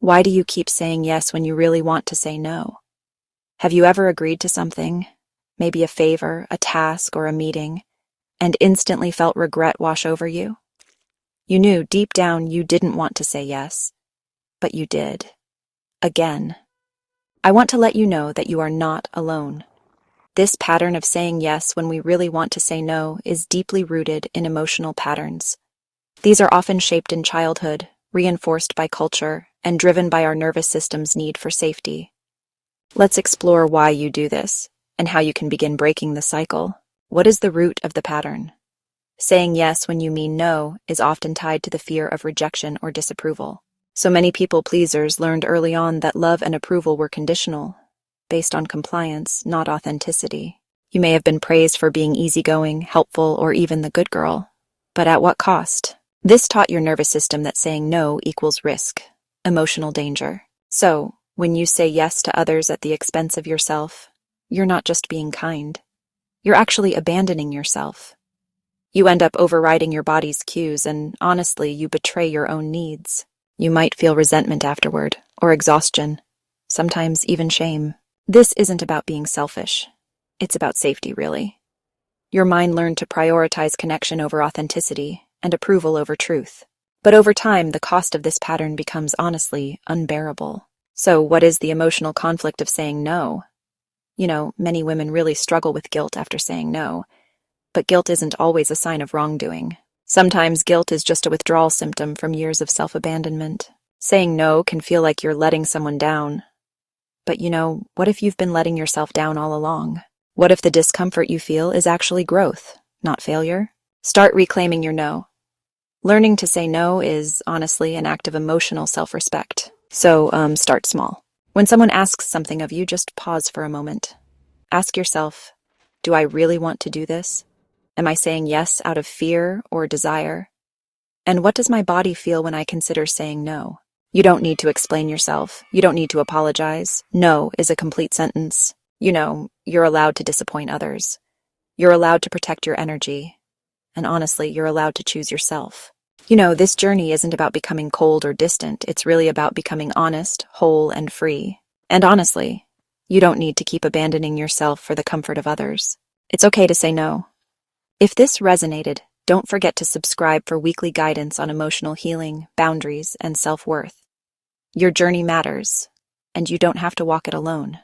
Why do you keep saying yes when you really want to say no? Have you ever agreed to something, maybe a favor, a task, or a meeting, and instantly felt regret wash over you? You knew deep down you didn't want to say yes, but you did. Again. I want to let you know that you are not alone. This pattern of saying yes when we really want to say no is deeply rooted in emotional patterns. These are often shaped in childhood, reinforced by culture, and driven by our nervous system's need for safety. Let's explore why you do this, and how you can begin breaking the cycle. What is the root of the pattern? Saying yes when you mean no is often tied to the fear of rejection or disapproval. So many people pleasers learned early on that love and approval were conditional, based on compliance, not authenticity. You may have been praised for being easygoing, helpful, or even the good girl. But at what cost? This taught your nervous system that saying no equals risk, emotional danger. So, when you say yes to others at the expense of yourself, you're not just being kind. You're actually abandoning yourself. You end up overriding your body's cues, and honestly, you betray your own needs. You might feel resentment afterward, or exhaustion, sometimes even shame. This isn't about being selfish. It's about safety, really. Your mind learned to prioritize connection over authenticity and approval over truth. But over time, the cost of this pattern becomes honestly unbearable. So what is the emotional conflict of saying no? You know, many women really struggle with guilt after saying no, but guilt isn't always a sign of wrongdoing. Sometimes guilt is just a withdrawal symptom from years of self-abandonment. Saying no can feel like you're letting someone down. But what if you've been letting yourself down all along? What if the discomfort you feel is actually growth, not failure? Start reclaiming your no. Learning to say no is, honestly, an act of emotional self-respect. So, start small. When someone asks something of you, just pause for a moment. Ask yourself, do I really want to do this? Am I saying yes out of fear or desire? And what does my body feel when I consider saying no? You don't need to explain yourself. You don't need to apologize. No is a complete sentence. You're allowed to disappoint others. You're allowed to protect your energy. And honestly, you're allowed to choose yourself. This journey isn't about becoming cold or distant. It's really about becoming honest, whole, and free. And honestly, you don't need to keep abandoning yourself for the comfort of others. It's okay to say no. If this resonated, don't forget to subscribe for weekly guidance on emotional healing, boundaries, and self-worth. Your journey matters, and you don't have to walk it alone.